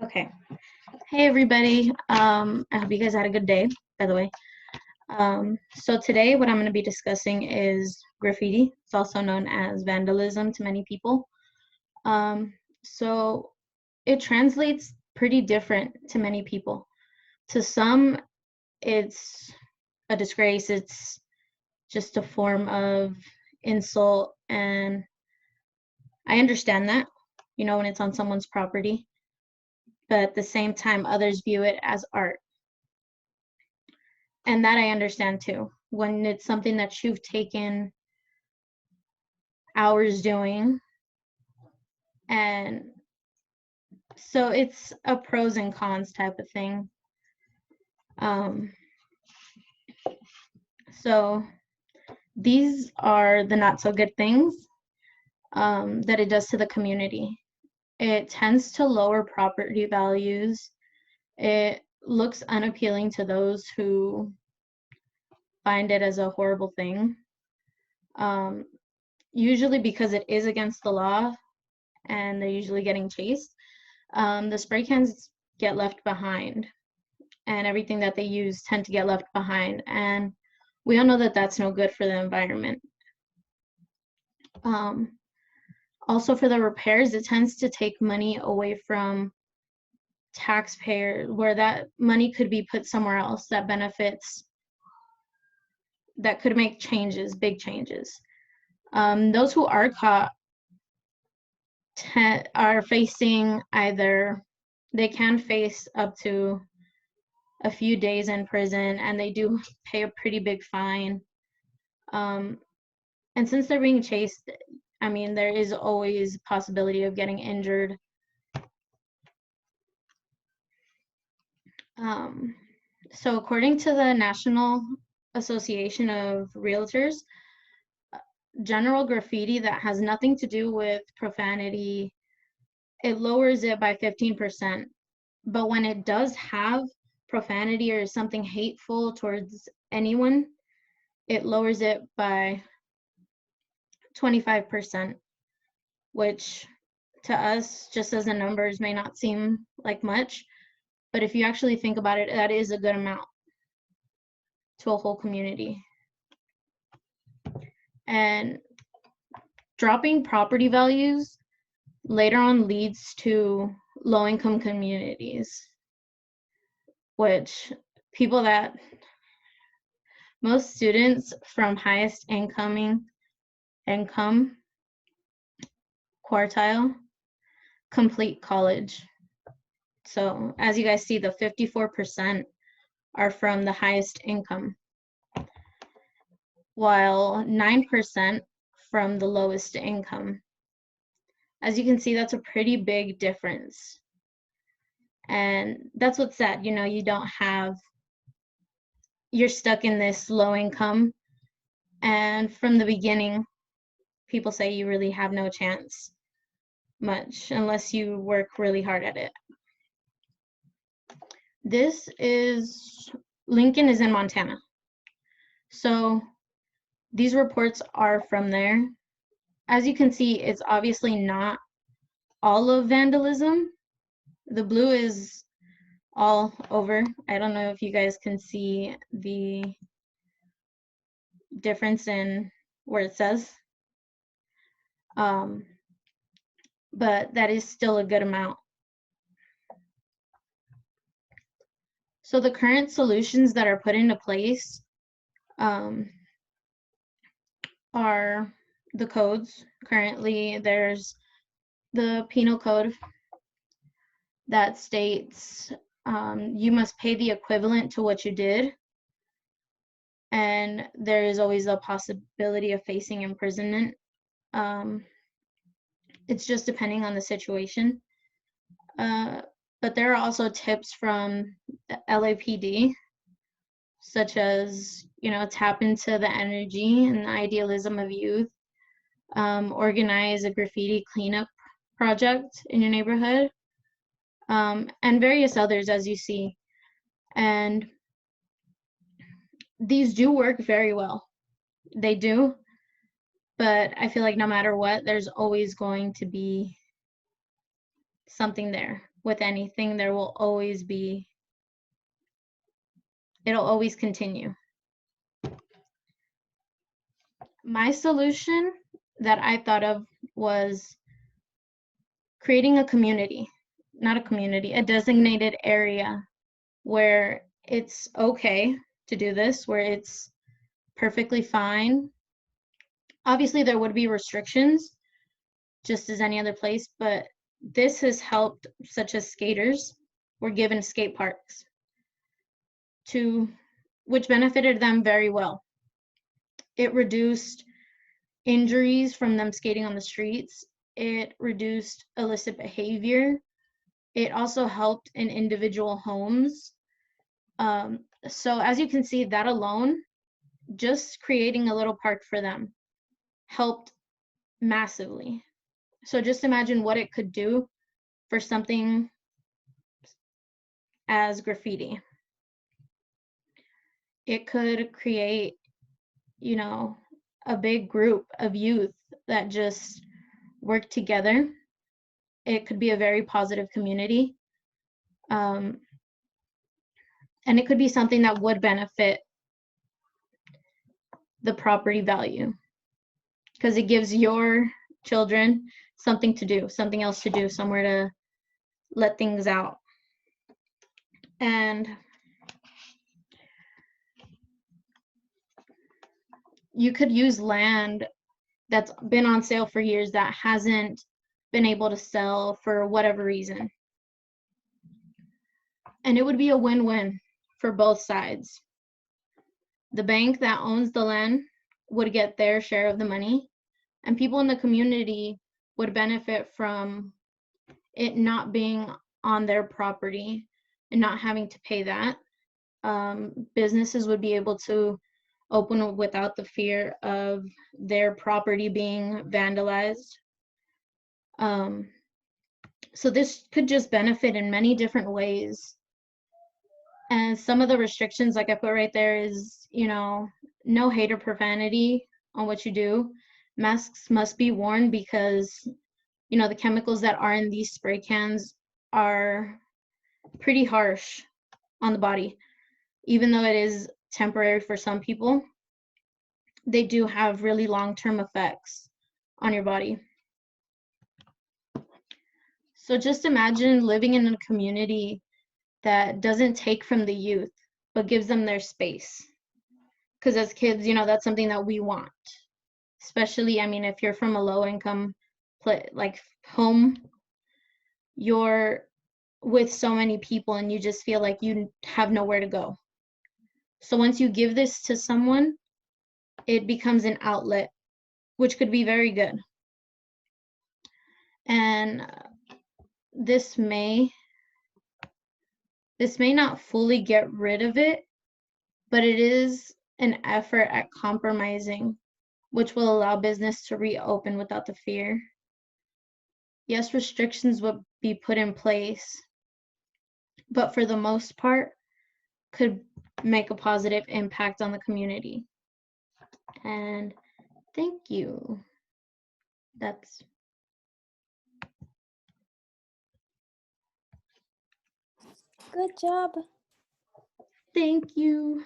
Okay. Hey everybody. I hope you guys had a good day, by the way. So today what I'm going to be discussing is graffiti. It's also known as vandalism to many people. So it translates pretty different to many people. To some, it's a disgrace. It's just a form of insult, and I understand that, when it's on someone's property. But at the same time, others view it as art. And that I understand too. When it's something that you've taken hours doing, and so it's a pros and cons type of thing. Um, so these are the not so good things that it does to the community. It tends to lower property values. It looks unappealing to those who find it as a horrible thing. Usually because it is against the law and they're usually getting chased. The spray cans get left behind, and everything that they use tend to get left behind, and we all know that that's no good for the environment. Also for the repairs, it tends to take money away from taxpayers, where that money could be put somewhere else that benefits, that could make changes, big changes. Those who are caught are facing either, they can face up to a few days in prison, and they do pay a pretty big fine. And since they're being chased, I mean, there is always a possibility of getting injured. So according to the National Association of Realtors, general graffiti that has nothing to do with profanity, it lowers it by 15%. But when it does have profanity or something hateful towards anyone, it lowers it by 25%, which to us, just as the numbers, may not seem like much. But if you actually think about it, that is a good amount to a whole community. And dropping property values later on leads to low-income communities, which most students from highest income quartile complete college. So as you guys see, the 54% are from the highest income, while 9% from the lowest income. As you can see, that's a pretty big difference. And that's what's sad, you're stuck in this low income, and from the beginning, people say you really have no chance much unless you work really hard at it. Lincoln is in Montana. So these reports are from there. As you can see, it's obviously not all of vandalism. The blue is all over. I don't know if you guys can see the difference in where it says. But that is still a good amount. So the current solutions that are put into place are the codes. Currently, there's the penal code that states you must pay the equivalent to what you did, and there is always a possibility of facing imprisonment. It's just depending on the situation. But there are also tips from the LAPD, such as, tap into the energy and the idealism of youth, organize a graffiti cleanup project in your neighborhood, and various others, as you see. And these do work very well. They do. But I feel like no matter what, there's always going to be something there. With anything, there will always be, it'll always continue. My solution that I thought of was creating a community, not a community, a designated area where it's okay to do this, where it's perfectly fine. Obviously, there would be restrictions, just as any other place, but this has helped, such as skaters were given skate parks, which benefited them very well. It reduced injuries from them skating on the streets. It reduced illicit behavior. It also helped in individual homes. So as you can see, that alone, just creating a little park for them helped massively. So just imagine what it could do for something as graffiti. It could create, you know, a big group of youth that just work together. It could be a very positive community. And it could be something that would benefit the property value, because it gives your children something to do, something else to do, somewhere to let things out. And you could use land that's been on sale for years that hasn't been able to sell for whatever reason. And it would be a win-win for both sides. The bank that owns the land would get their share of the money, and people in the community would benefit from it not being on their property and not having to pay that. Businesses would be able to open without the fear of their property being vandalized. So this could just benefit in many different ways. And some of the restrictions, like I put right there, is, you know, no hate or profanity on what you do. Masks must be worn because, you know, the chemicals that are in these spray cans are pretty harsh on the body. Even though it is temporary for some people, they do have really long-term effects on your body. So just imagine living in a community that doesn't take from the youth, but gives them their space. Because as kids, you know, that's something that we want. Especially, I mean, if you're from a low income like home, you're with so many people and you just feel like you have nowhere to go. So once you give this to someone, it becomes an outlet, which could be very good. And this may not fully get rid of it, but it is an effort at compromising, which will allow business to reopen without the fear. Yes, restrictions would be put in place, but for the most part, could make a positive impact on the community. And thank you. That's Good job. Thank you.